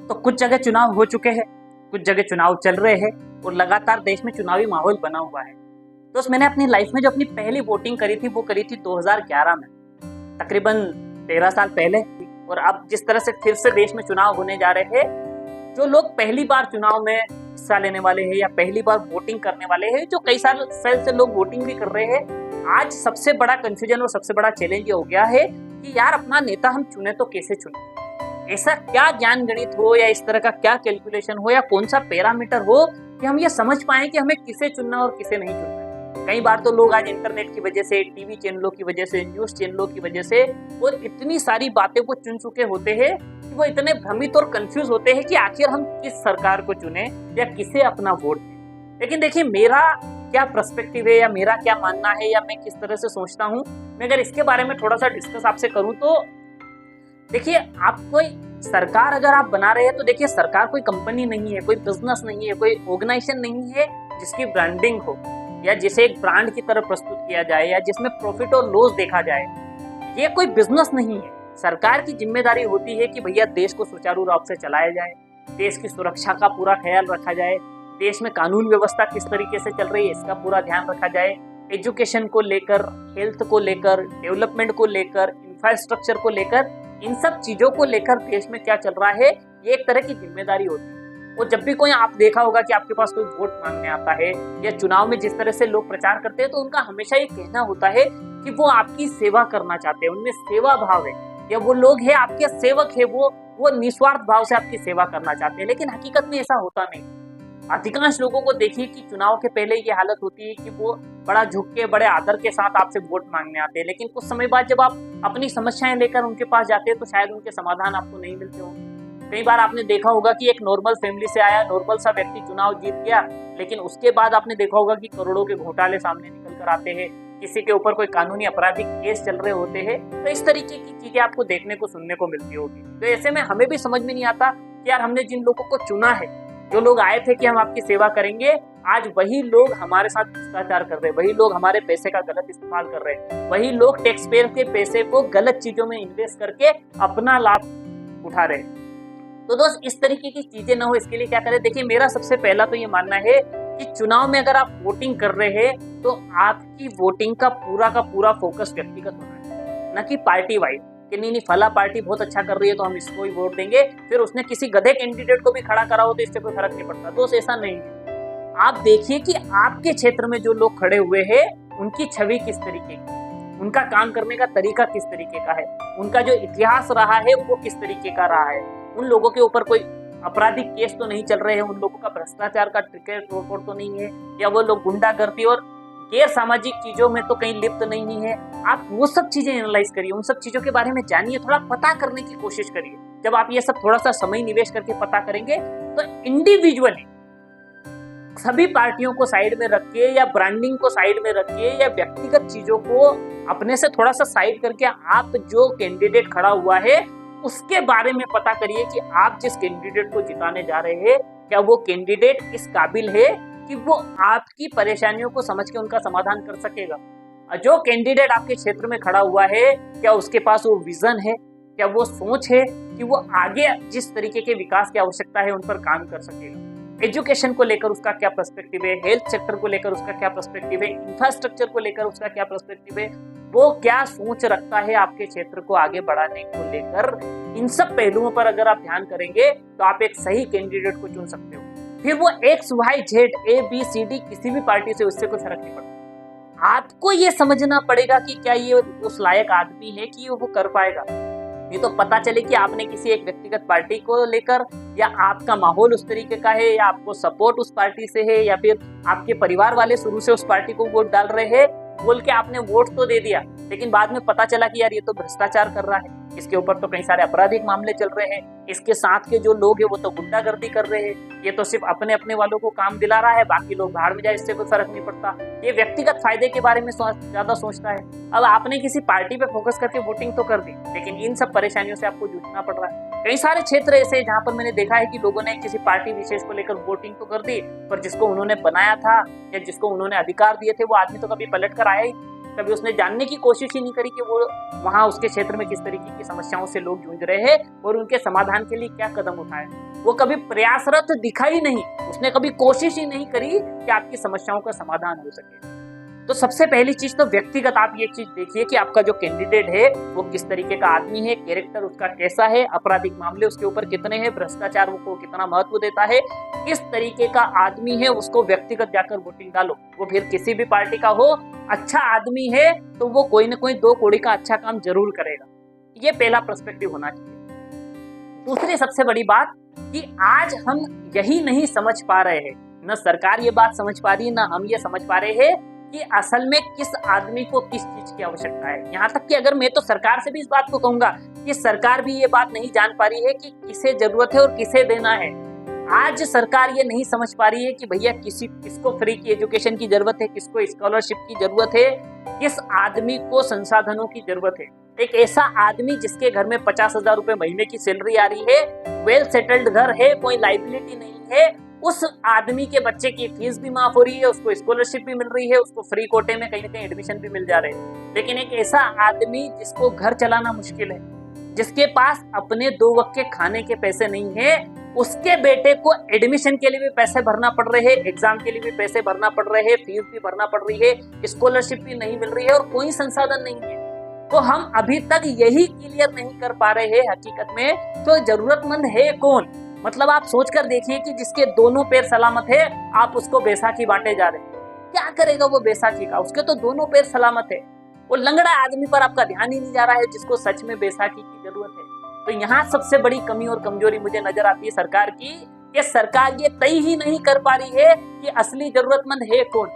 तो कुछ जगह चुनाव हो चुके हैं, कुछ जगह चुनाव चल रहे हैं और लगातार देश में चुनावी माहौल बना हुआ है। तो मैंने अपनी लाइफ में जो अपनी पहली वोटिंग करी थी वो करी थी 2011 में, तकरीबन 13 साल पहले। और अब जिस तरह से फिर से देश में चुनाव होने जा रहे हैं, जो लोग पहली बार चुनाव में हिस्सा लेने वाले हैं या पहली बार वोटिंग करने वाले हैं, जो कई साल से लोग वोटिंग भी कर रहे हैं, आज सबसे बड़ा कंफ्यूजन और सबसे बड़ा चैलेंज ये हो गया है कि यार अपना नेता हम चुने तो कैसे चुने। ऐसा क्या ज्ञान गणित हो या इस तरह का क्या कैलकुलेशन हो या कौन सा पैरामीटर हो कि हम ये समझ पाए कि हमें किसे चुनना और किसे नहीं चुनना। कई बार तो लोग आज इंटरनेट की वजह से, टीवी चैनलों की वजह से, न्यूज चैनलों की वजह से और इतनी सारी बातें को चुन चुके होते हैं कि वो इतने भ्रमित और कंफ्यूज होते हैं कि आखिर हम किस सरकार को चुने या किसे अपना वोट दें। लेकिन देखिए, मेरा क्या पर्सपेक्टिव है या मेरा क्या मानना है या मैं किस तरह से सोचता हूँ, मैं अगर इसके बारे में थोड़ा सा डिस्कस आपसे करूँ तो देखिए, आप कोई सरकार अगर आप बना रहे हैं तो देखिए, सरकार कोई कंपनी नहीं है, कोई बिजनेस नहीं है, कोई ऑर्गेनाइजेशन नहीं है जिसकी ब्रांडिंग हो या जिसे एक ब्रांड की तरह प्रस्तुत किया जाए या जिसमें प्रॉफिट और लॉस देखा जाए। ये कोई बिजनेस नहीं है। सरकार की जिम्मेदारी होती है कि भैया देश को सुचारू रूप से चलाया जाए, देश की सुरक्षा का पूरा ख्याल रखा जाए, देश में कानून व्यवस्था किस तरीके से चल रही है इसका पूरा ध्यान रखा जाए, एजुकेशन को लेकर, हेल्थ को लेकर, डेवलपमेंट को लेकर, इंफ्रास्ट्रक्चर को लेकर, इन सब चीजों को लेकर देश में क्या चल रहा है, ये एक तरह की जिम्मेदारी होती है। और जब भी कोई आप देखा होगा कि आपके पास कोई वोट मांगने आता है या चुनाव में जिस तरह से लोग प्रचार करते हैं, तो उनका हमेशा ये कहना होता है कि वो आपकी सेवा करना चाहते हैं, उनमें सेवा भाव है या वो लोग है आपके सेवक है, वो निस्वार्थ भाव से आपकी सेवा करना चाहते हैं। लेकिन हकीकत में ऐसा होता नहीं। अधिकांश लोगों को देखिए कि चुनाव के पहले ये हालत होती है कि वो बड़ा झुक के, बड़े आदर के साथ आपसे वोट मांगने आते हैं, लेकिन कुछ समय बाद जब आप अपनी समस्याएं लेकर उनके पास जाते हैं तो शायद उनके समाधान आपको नहीं मिलते होंगे। कई बार आपने देखा होगा कि एक नॉर्मल फैमिली से आया, नॉर्मल सा व्यक्ति चुनाव जीत गया, लेकिन उसके बाद आपने देखा होगा कि करोड़ों के घोटाले सामने निकल कर आते हैं, किसी के ऊपर कोई कानूनी आपराधिक केस चल रहे होते हैं। तो इस तरीके की चीजें आपको देखने को, सुनने को मिलती होगी। तो ऐसे में हमें भी समझ में नहीं आता कि यार हमने जिन लोगों को चुना है, जो लोग आए थे कि हम आपकी सेवा करेंगे, आज वही लोग हमारे साथ भ्रष्टाचार कर रहे हैं, वही लोग हमारे पैसे का गलत इस्तेमाल कर रहे हैं, वही लोग टैक्स पेयर के पैसे को गलत चीजों में इन्वेस्ट करके अपना लाभ उठा रहे हैं। तो दोस्त, इस तरीके की चीजें ना हो, इसके लिए क्या करें? देखिए, मेरा सबसे पहला तो ये मानना है कि चुनाव में अगर आप वोटिंग कर रहे हैं तो आपकी वोटिंग का पूरा फोकस व्यक्तिगत होना है, न कि पार्टी वाइज कि नहीं फला पार्टी बहुत अच्छा कर रही है तो हम इसको ही वोट देंगे, फिर उसने किसी गधे कैंडिडेट को भी खड़ा करा हो तो इससे कोई फर्क नहीं पड़ता। दोस्त, ऐसा नहीं है। आप देखिए कि आपके क्षेत्र में जो लोग खड़े हुए हैं उनकी छवि किस तरीके की, उनका काम करने का तरीका किस तरीके का है, उनका जो इतिहास रहा है वो किस तरीके का रहा है, उन लोगों के ऊपर कोई आपराधिक केस तो नहीं चल रहे हैं, उन लोगों का भ्रष्टाचार का ट्रैक रिकॉर्ड तो नहीं है, या वो लोग गुंडागर्दी और गैर सामाजिक चीजों में तो कहीं लिप्त नहीं है। आप वो सब चीजें एनालाइज करिए, उन सब चीजों के बारे में जानिए, थोड़ा पता करने की कोशिश करिए। जब आप ये सब थोड़ा सा समय निवेश करके पता करेंगे तो इंडिविजुअली सभी पार्टियों को साइड में रख के या ब्रांडिंग को साइड में रख के या व्यक्तिगत चीजों को अपने से थोड़ा सा साइड करके आप जो कैंडिडेट खड़ा हुआ है उसके बारे में पता करिए कि आप जिस कैंडिडेट को जिताने जा रहे हैं, क्या वो कैंडिडेट इस काबिल है कि वो आपकी परेशानियों को समझ के उनका समाधान कर सकेगा। जो कैंडिडेट आपके क्षेत्र में खड़ा हुआ है, क्या उसके पास वो विजन है, क्या वो सोच है कि वो आगे जिस तरीके के विकास की आवश्यकता है उन पर काम कर सकेगा। एजुकेशन को लेकर उसका क्या पर्सपेक्टिव है, हेल्थ सेक्टर को लेकर उसका क्या पर्सपेक्टिव है, इंफ्रास्ट्रक्चर को लेकर उसका क्या पर्सपेक्टिव है, वो क्या सोच रखता है आपके क्षेत्र को आगे बढ़ाने को लेकर। इन सब पहलुओं पर अगर आप ध्यान करेंगे तो आप एक सही कैंडिडेट को चुन सकते हो। फिर वो XYZ ABCD किसी भी पार्टी से, उससे कोई फर्क नहीं पड़ता। आपको ये समझना पड़ेगा कि क्या ये उस लायक आदमी है कि वो कर पाएगा। ये तो पता चले कि आपने किसी एक व्यक्तिगत पार्टी को लेकर, या आपका माहौल उस तरीके का है, या आपको सपोर्ट उस पार्टी से है, या फिर आपके परिवार वाले शुरू से उस पार्टी को वोट डाल रहे हैं, बोल के आपने वोट तो दे दिया, लेकिन बाद में पता चला कि यार ये तो भ्रष्टाचार कर रहा है, इसके ऊपर तो कई सारे आपराधिक मामले चल रहे हैं, इसके साथ के जो लोग हैं वो तो गुंडागर्दी कर रहे हैं, ये तो सिर्फ अपने अपने वालों को काम दिला रहा है, बाकी लोग भाड़ में जाए, इससे कोई फर्क नहीं पड़ता। ये व्यक्तिगत फायदे के बारे में ज्यादा सोचता है। अब आपने किसी पार्टी पे फोकस करके वोटिंग तो कर दी, लेकिन इन सब परेशानियों से आपको जूझना पड़ रहा है। कई सारे क्षेत्र ऐसे जहाँ पर मैंने देखा है कि लोगों ने किसी पार्टी विशेष को लेकर वोटिंग तो कर दी, पर जिसको उन्होंने बनाया था या जिसको उन्होंने अधिकार दिए थे वो आदमी तो कभी पलट कर आया ही। कभी उसने जानने की कोशिश ही नहीं करी कि वो वहाँ उसके क्षेत्र में किस तरीके की समस्याओं से लोग जूझ रहे हैं और उनके समाधान के लिए क्या कदम उठाए। वो कभी प्रयासरत दिखा ही नहीं, उसने कभी कोशिश ही नहीं करी कि आपकी समस्याओं का समाधान हो सके। तो सबसे पहली चीज तो व्यक्तिगत आप ये चीज देखिए कि आपका जो कैंडिडेट है वो किस तरीके का आदमी है, कैरेक्टर उसका कैसा है, आपराधिक मामले उसके ऊपर कितने हैं, भ्रष्टाचार को कितना महत्व देता है, किस तरीके का आदमी है, उसको व्यक्तिगत जाकर वोटिंग डालो। वो फिर किसी भी पार्टी का हो, अच्छा आदमी है तो वो कोई ना कोई 2 कौड़ी का अच्छा काम जरूर करेगा। ये पहला पर्सपेक्टिव होना चाहिए। दूसरी सबसे बड़ी बात कि आज हम यही नहीं समझ पा रहे हैं, न सरकार ये बात समझ पा रही है, न हम ये समझ पा रहे हैं कि असल में किस आदमी को किस चीज की आवश्यकता है। यहाँ तक कि अगर मैं तो सरकार से भी इस बात को कहूंगा कि सरकार भी ये बात नहीं जान पा रही है कि किसे जरूरत है और किसे देना है। आज सरकार ये नहीं समझ पा रही है कि भैया किसको फ्री की एजुकेशन की जरूरत है, किसको स्कॉलरशिप की जरूरत है, किस आदमी को संसाधनों की जरूरत है। एक ऐसा आदमी जिसके घर में 50,000 रुपए महीने की सैलरी आ रही है, वेल सेटल्ड घर है, कोई लाइबिलिटी नहीं है, उस आदमी के बच्चे की फीस भी माफ हो रही है, उसको स्कॉलरशिप भी मिल रही है, उसको फ्री कोटे में कहीं ना कहीं एडमिशन भी मिल जा रहे हैं। लेकिन एक ऐसा आदमी जिसको घर चलाना मुश्किल है, जिसके पास अपने 2 वक्त के खाने के पैसे नहीं है, उसके बेटे को एडमिशन के लिए भी पैसे भरना पड़ रहे हैं, एग्जाम के लिए भी पैसे भरना पड़ रहे हैं, फीस भी भरना पड़ रही है, स्कॉलरशिप भी नहीं मिल रही है और कोई संसाधन नहीं है। तो हम अभी तक यही क्लियर नहीं कर पा रहे हैं हकीकत में तो जरूरतमंद है कौन। मतलब आप सोच कर देखिए कि जिसके दोनों पैर सलामत है, आप उसको बैसाखी बांटे जा रहे हैं। क्या करेगा वो बैसाखी का? उसके तो दोनों पैर सलामत है। वो लंगड़ा आदमी पर आपका ध्यान ही नहीं जा रहा है जिसको सच में बैसाखी की जरूरत है। तो यहाँ सबसे बड़ी कमी और कमजोरी मुझे नजर आती है सरकार की, कि सरकार ये तय ही नहीं कर पा रही है कि असली जरूरतमंद है कौन,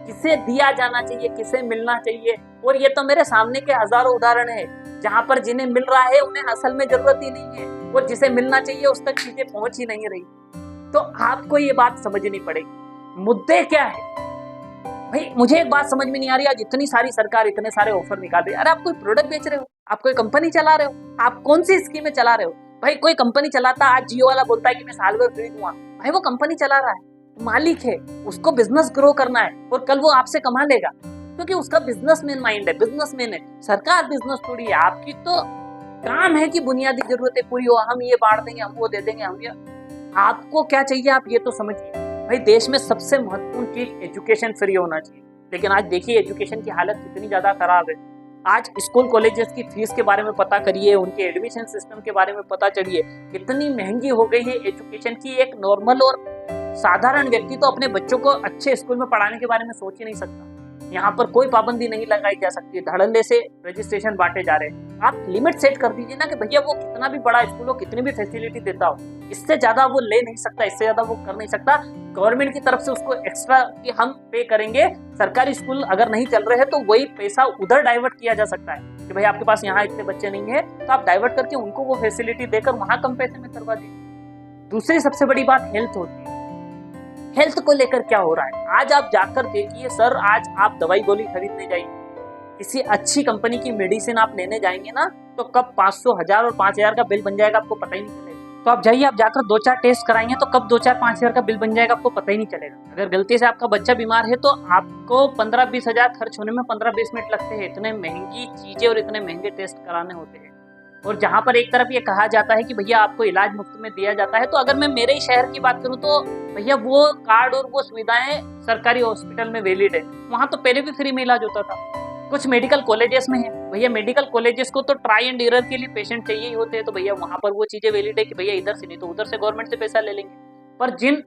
किसे दिया जाना चाहिए, किसे मिलना चाहिए। और ये तो मेरे सामने के हजारों उदाहरण है जहां पर जिन्हें मिल रहा है उन्हें असल में जरूरत ही नहीं है, और जिसे मिलना चाहिए उस तक चीजें पहुंच ही नहीं रही। तो आपको ये बात समझनी पड़ेगी। मुद्दे क्या है भाई? मुझे एक बात समझ में नहीं आ रही, आज इतनी सारी सरकार इतने सारे ऑफर निकाल रही है। अरे आप कोई प्रोडक्ट बेच रहे हो, आप कोई कंपनी चला रहे हो, आप कौन सी स्कीमें चला रहे हो? भाई कोई कंपनी चलाता, आज जियो वाला बोलता है कि मैं साल भर फ्री दूंगा, भाई वो कंपनी चला रहा है, मालिक है, उसको बिजनेस ग्रो करना है और कल वो आपसे कमा लेगा क्योंकि उसका बिजनेसमैन माइंड है, बिजनेसमैन है। सरकार बिजनेस थोड़ी है। आपकी तो काम है कि बुनियादी जरूरतें पूरी हो, हम ये बांट देंगे, हम वो दे देंगे, हम ये। आपको क्या चाहिए आप ये तो समझिए। भाई देश में सबसे महत्वपूर्ण चीज एजुकेशन फ्री होना चाहिए, लेकिन आज देखिए एजुकेशन की हालत कितनी ज्यादा खराब है। आज स्कूल कॉलेजेस की फीस के बारे में पता करिए, उनके एडमिशन सिस्टम के बारे में पता चलिए, कितनी महंगी हो गई है एजुकेशन की। एक नॉर्मल और साधारण व्यक्ति तो अपने बच्चों को अच्छे स्कूल में पढ़ाने के बारे में सोच ही नहीं सकता। यहाँ पर कोई पाबंदी नहीं लगाई जा सकती, धड़ल्ले से रजिस्ट्रेशन बांटे जा रहे हैं। आप लिमिट सेट कर दीजिए ना कि भैया वो कितना भी बड़ा स्कूल हो, कितनी भी फैसिलिटी देता हो, इससे ज्यादा वो ले नहीं सकता, इससे ज्यादा वो कर नहीं सकता। गवर्नमेंट की तरफ से उसको एक्स्ट्रा कि हम पे करेंगे। सरकारी स्कूल अगर नहीं चल रहे हैं तो वही पैसा उधर डाइवर्ट किया जा सकता है कि भाई आपके पास यहाँ इतने बच्चे नहीं है तो आप डाइवर्ट करके उनको वो फैसिलिटी देकर वहां कम पैसे में करवा दीजिए। दूसरी सबसे बड़ी बात हेल्थ होती है। हेल्थ को लेकर क्या हो रहा है आज आप जाकर देखिए सर, आज आप दवाई गोली खरीदने जाइए, किसी अच्छी कंपनी की मेडिसिन आप लेने जाएंगे ना तो कब 500, 1000 और 5000 का बिल बन जाएगा आपको पता ही नहीं चलेगा। तो आप जाइए, आप जाकर 2-4 टेस्ट कराएंगे तो कब 2-4, 5,000 का बिल बन जाएगा आपको पता ही नहीं चलेगा। अगर गलती से आपका बच्चा बीमार है तो आपको 15-20 हजार खर्च होने में 15-20 मिनट लगते हैं। इतने महंगी चीजें और इतने महंगे टेस्ट कराने होते हैं। और जहाँ पर एक तरफ ये कहा जाता है कि भैया आपको इलाज मुफ्त में दिया जाता है, तो अगर मैं मेरे ही शहर की बात करूँ तो भैया वो कार्ड और वो सुविधाएं सरकारी हॉस्पिटल में वैलिड है। वहाँ तो पहले भी फ्री में इलाज होता था। कुछ मेडिकल कॉलेजेस में है, भैया मेडिकल कॉलेजेस को तो ट्राई एंड एरर के लिए पेशेंट चाहिए ही होते हैं, तो भैया वहाँ पर वो चीजें वैलिड है कि भैया इधर से नहीं तो उधर से गवर्नमेंट से पैसा ले लेंगे। पर जिन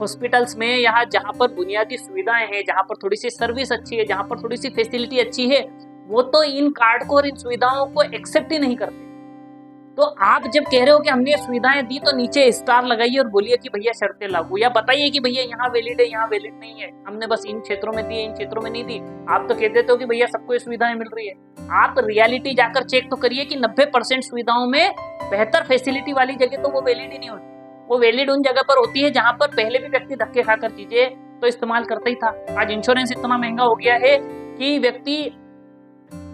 हॉस्पिटल्स में यहाँ जहाँ पर बुनियादी सुविधाएं हैं, जहाँ पर थोड़ी सी सर्विस अच्छी है, जहाँ पर थोड़ी सी फैसिलिटी अच्छी है, वो तो इन कार्ड को और इन सुविधाओं को एक्सेप्ट ही नहीं करते। तो आप जब कह रहे हो कि हमने ये सुविधाएं दी तो नीचे स्टार लगाइए और बोलिए कि भैया शर्तें लागू, या बताइए कि भैया यहाँ वैलिड है, यहाँ वैलिड नहीं है, हमने बस इन क्षेत्रों में दी, इन क्षेत्रों में नहीं दी। आप तो कह देते हो कि भैया सबको ये सुविधाएं मिल रही है। आप रियलिटी जाकर चेक तो करिए कि 90% सुविधाओं में बेहतर फैसिलिटी वाली जगह तो वो वैलिड ही नहीं होती। वो वैलिड उन जगह पर होती है जहाँ पर पहले भी व्यक्ति धक्के खाकर चीजें तो इस्तेमाल करता ही था। आज इंश्योरेंस इतना महंगा हो गया है कि व्यक्ति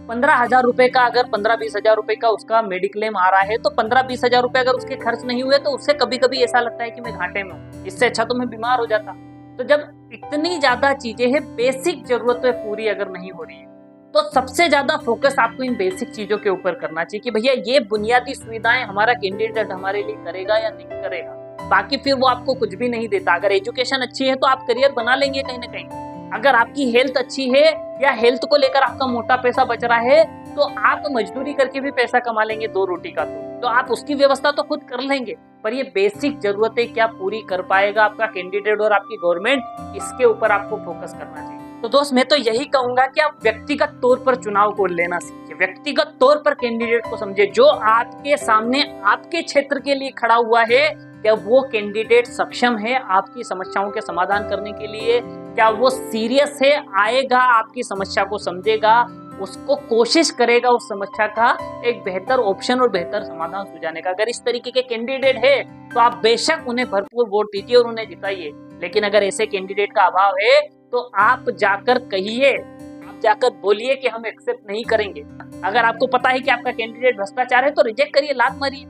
15,000 रुपए का, अगर 15-20 हजार रुपए का उसका मेडिक्लेम आ रहा है तो 15-20 हजार रुपए अगर उसके खर्च नहीं हुए तो उससे कभी कभी ऐसा लगता है कि मैं घाटे में हूँ, इससे अच्छा तो मैं बीमार हो जाता। तो जब इतनी ज्यादा चीजें हैं, बेसिक जरूरतें पूरी अगर नहीं हो रही है तो सबसे ज्यादा फोकस आपको इन बेसिक चीजों के ऊपर करना चाहिए कि भैया ये बुनियादी सुविधाएं हमारा कैंडिडेट हमारे लिए करेगा या नहीं करेगा। बाकी फिर वो आपको कुछ भी नहीं देता। अगर एजुकेशन अच्छी है तो आप करियर बना लेंगे कहीं ना कहीं। अगर आपकी हेल्थ अच्छी है या हेल्थ को लेकर आपका मोटा पैसा बच रहा है तो आप मजदूरी करके भी पैसा कमा लेंगे 2 रोटी का। तो आप उसकी व्यवस्था तो खुद कर लेंगे, पर ये बेसिक जरूरतें क्या पूरी कर पाएगा आपका कैंडिडेट और आपकी गवर्नमेंट, इसके ऊपर आपको फोकस करना चाहिए। तो दोस्त मैं तो यही कहूंगा कि आप व्यक्तिगत तौर पर चुनाव को लेना सीखिए, व्यक्तिगत तौर पर कैंडिडेट को समझे जो आपके सामने आपके क्षेत्र के लिए खड़ा हुआ है। क्या वो कैंडिडेट सक्षम है आपकी समस्याओं के समाधान करने के लिए? क्या वो सीरियस है, आएगा आपकी समस्या को समझेगा, उसको कोशिश करेगा उस समस्या का एक बेहतर ऑप्शन और बेहतर समाधान सुझाने का? अगर इस तरीके के कैंडिडेट है तो आप बेशक उन्हें भरपूर वोट दीजिए और उन्हें जिताइए। लेकिन अगर ऐसे कैंडिडेट का अभाव है तो आप जाकर कहिए, आप जाकर बोलिए कि हम एक्सेप्ट नहीं करेंगे। अगर आपको पता है कि आपका कैंडिडेट भ्रष्टाचार है तो रिजेक्ट करिए, लात मारिए।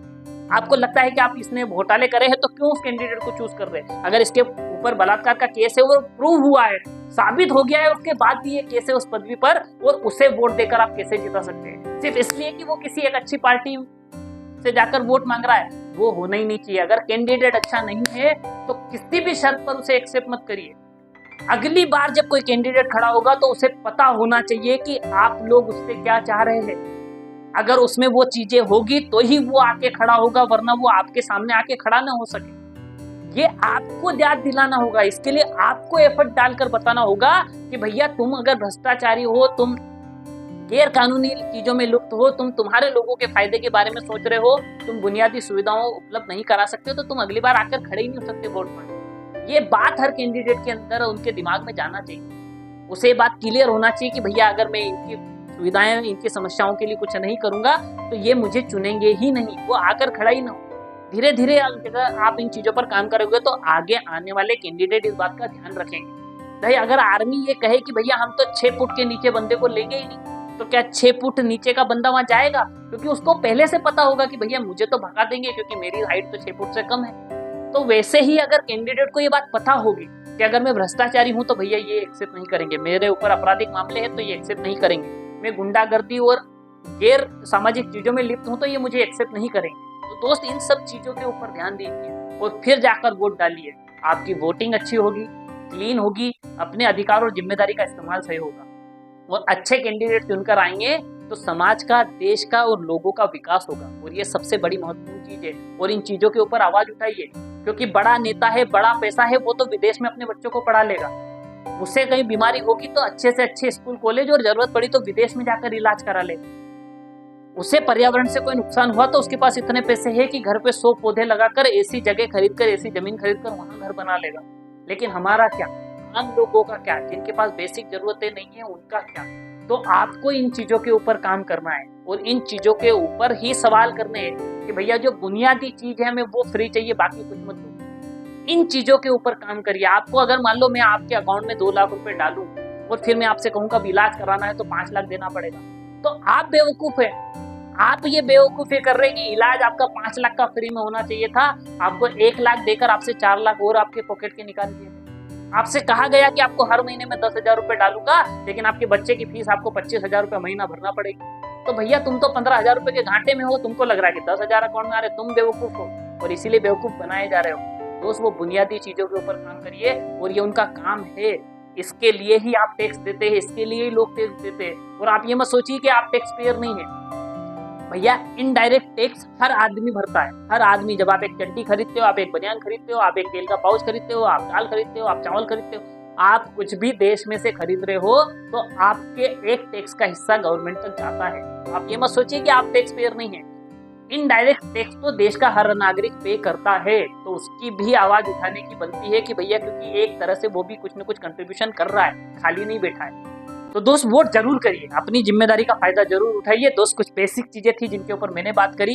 आपको लगता है कि आप इसने घोटाले करे हैं तो क्यों उस कैंडिडेट को चूज कर रहे हैं? अगर इसके ऊपर बलात्कार का केस है, वो प्रूव हुआ है, साबित हो गया है, उसके बाद भी ये केस है उस पदवी पर, और उसे वोट देकर आप कैसे जिता सकते हैं? सिर्फ इसलिए कि वो किसी एक अच्छी पार्टी से जाकर वोट मांग रहा है, वो होना ही नहीं चाहिए। अगर कैंडिडेट अच्छा नहीं है तो किसी भी शर्त पर उसे एक्सेप्ट मत करिए। अगली बार जब कोई कैंडिडेट खड़ा होगा तो उसे पता होना चाहिए कि आप लोग उससे क्या चाह रहे हैं। अगर उसमें वो चीजें होगी तो ही वो आके खड़ा होगा, वरना वो आपके सामने आके खड़ा ना हो सके। ये आपको याद दिलाना होगा, इसके लिए आपको एफर्ट डालकर बताना होगा कि भैया तुम अगर भ्रष्टाचारी हो, तुम गैर कानूनी चीजों में लुप्त हो, तुम तुम्हारे लोगों के फायदे के बारे में सोच रहे हो, तुम बुनियादी सुविधाओं उपलब्ध नहीं करा सकते, तो तुम अगली बार आकर खड़े ही नहीं हो सकते वोट में। ये बात हर कैंडिडेट के अंदर उनके दिमाग में जाना चाहिए। उसे ये बात क्लियर होना चाहिए कि भैया अगर मैं इनकी सुविधाएं, इनकी समस्याओं के लिए कुछ नहीं करूंगा तो ये मुझे चुनेंगे ही नहीं, वो आकर खड़ा ही ना हो। धीरे धीरे अगर आप इन चीजों पर काम करोगे तो आगे आने वाले कैंडिडेट इस बात का ध्यान रखेंगे। भाई अगर आर्मी ये कहे कि भैया हम तो 6 फुट के नीचे बंदे को लेंगे ही नहीं, तो क्या 6 फुट नीचे का बंदा वहां जाएगा? क्योंकि उसको पहले से पता होगा कि भैया मुझे तो भगा देंगे क्योंकि मेरी हाइट तो 6 फुट से कम है। तो वैसे ही अगर कैंडिडेट को ये बात पता होगी कि अगर मैं भ्रष्टाचारी हूं तो भैया ये एक्सेप्ट नहीं करेंगे, मेरे ऊपर आपराधिक मामले हैं तो ये एक्सेप्ट नहीं करेंगे, मैं गुंडागर्दी और गैर सामाजिक चीजों में लिप्त हूं तो ये मुझे एक्सेप्ट नहीं करेंगे। तो दोस्त इन सब चीजों के ऊपर ध्यान दीजिए और फिर जाकर वोट डालिए। आपकी वोटिंग अच्छी होगी, क्लीन होगी, अपने अधिकार और जिम्मेदारी का इस्तेमाल सही होगा और अच्छे कैंडिडेट चुनकर आएंगे तो समाज का, देश का और लोगों का विकास होगा। और ये सबसे बड़ी महत्वपूर्ण चीज है। और इन चीजों के ऊपर आवाज उठाइए, क्योंकि बड़ा नेता है, बड़ा पैसा है, वो तो विदेश में अपने बच्चों को पढ़ा लेगा। उससे कहीं बीमारी होगी तो अच्छे से अच्छे स्कूल कॉलेज और जरूरत पड़ी तो विदेश में जाकर इलाज करा लेगा। उसे पर्यावरण से कोई नुकसान हुआ तो उसके पास इतने पैसे है कि घर पे 100 पौधे लगाकर, ऐसी जगह खरीदकर, ऐसी जमीन खरीदकर वहां घर बना लेगा। लेकिन हमारा क्या, आम लोगों का क्या, जिनके पास बेसिक जरूरतें नहीं है उनका क्या? तो आपको इन चीजों के ऊपर काम करना है और इन चीजों के ऊपर ही सवाल करने हैं कि भैया जो बुनियादी चीज है हमें वो फ्री चाहिए, बाकी कुछ मत दो। इन चीजों के ऊपर काम करिए। आपको अगर मान लो मैं आपके अकाउंट में 2 लाख रुपए डालूं और फिर मैं आपसे कहूंगा इलाज कराना है तो 5 लाख देना पड़ेगा, तो आप बेवकूफ है। आप ये बेवकूफी कर रहे हैं कि इलाज आपका 5 लाख का फ्री में होना चाहिए था, आपको 1 लाख देकर आपसे 4 लाख और आपके पॉकेट के निकाल दिए। आपसे कहा गया कि आपको हर महीने में 10,000 रुपए डालूंगा, लेकिन आपके बच्चे की फीस आपको 25,000 रुपए महीना भरना पड़ेगी। तो भैया तुम तो 15,000 रुपए के घाटे में हो, तुमको लग रहा है कि 10,000 अकाउंट में आ रहे, तुम बेवकूफ हो और इसीलिए बेवकूफ बनाए जा रहे हो। दोस्त वो बुनियादी चीजों के ऊपर काम करिए और ये उनका काम है। इसके लिए ही आप टैक्स देते हैं, इसके लिए ही लोग टैक्स देते हैं। और आप ये मत सोचिए कि आप टैक्स पेयर नहीं है। भैया इनडायरेक्ट टैक्स हर आदमी भरता है। हर आदमी, जब आप एक चड्डी खरीदते हो, आप एक बनियान खरीदते हो, आप एक तेल का पाउच खरीदते हो, आप दाल खरीदते हो, आप चावल खरीदते हो, आप कुछ भी देश में से खरीद रहे हो तो आपके एक टैक्स का हिस्सा गवर्नमेंट तक जाता है। आप ये मत सोचिए कि आप टैक्स पेयर नहीं है। इनडायरेक्ट टैक्स तो देश का हर नागरिक पे करता है, तो उसकी भी आवाज उठाने की बनती है कि भैया, क्योंकि एक तरह से वो भी कुछ न कुछ कंट्रीब्यूशन कर रहा है, खाली नहीं बैठा है। तो दोस्त वोट जरूर करिए, अपनी जिम्मेदारी का फायदा जरूर उठाइए। दोस्त कुछ बेसिक चीजें थी जिनके ऊपर मैंने बात करी।